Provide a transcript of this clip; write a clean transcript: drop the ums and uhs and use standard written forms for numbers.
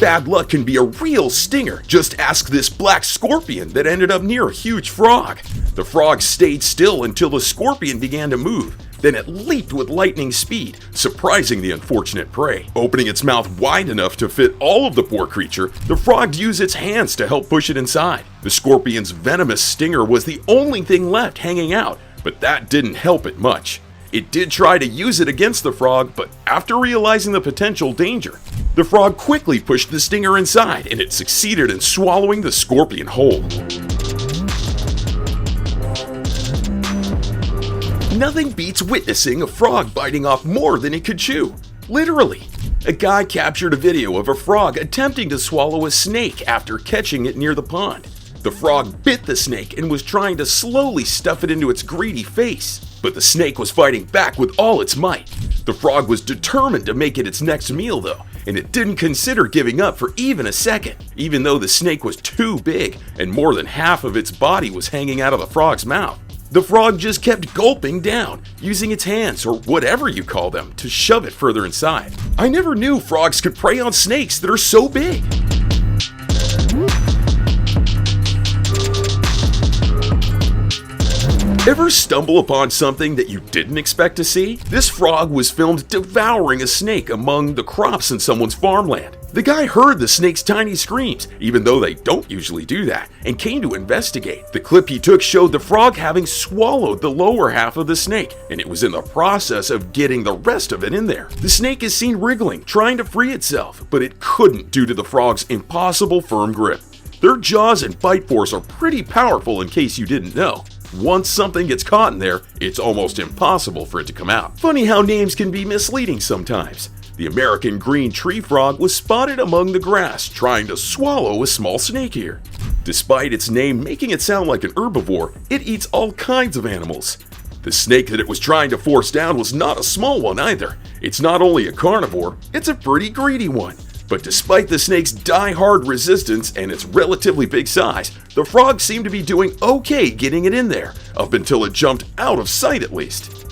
bad luck can be a real stinger. Just ask this black scorpion that ended up near a huge frog. The frog stayed still until the scorpion began to move. Then it leaped with lightning speed, surprising the unfortunate prey. Opening its mouth wide enough to fit all of the poor creature, the frog used its hands to help push it inside. The scorpion's venomous stinger was the only thing left hanging out, but that didn't help it much. It did try to use it against the frog, but after realizing the potential danger, the frog quickly pushed the stinger inside, and it succeeded in swallowing the scorpion whole. Nothing beats witnessing a frog biting off more than it could chew. Literally. A guy captured a video of a frog attempting to swallow a snake after catching it near the pond. The frog bit the snake and was trying to slowly stuff it into its greedy face, but the snake was fighting back with all its might. The frog was determined to make it its next meal though, and it didn't consider giving up for even a second, even though the snake was too big and more than half of its body was hanging out of the frog's mouth. The frog just kept gulping down, using its hands, or whatever you call them, to shove it further inside. I never knew frogs could prey on snakes that are so big. Ever stumble upon something that you didn't expect to see? This frog was filmed devouring a snake among the crops in someone's farmland. The guy heard the snake's tiny screams, even though they don't usually do that, and came to investigate. The clip he took showed the frog having swallowed the lower half of the snake, and it was in the process of getting the rest of it in there. The snake is seen wriggling, trying to free itself, but it couldn't due to the frog's impossible firm grip. Their jaws and bite force are pretty powerful in case you didn't know. Once something gets caught in there, it's almost impossible for it to come out. Funny how names can be misleading sometimes. The American green tree frog was spotted among the grass trying to swallow a small snake here. Despite its name making it sound like an herbivore, it eats all kinds of animals. The snake that it was trying to force down was not a small one either. It's not only a carnivore, it's a pretty greedy one. But despite the snake's die-hard resistance and its relatively big size, the frog seemed to be doing okay getting it in there, up until it jumped out of sight at least.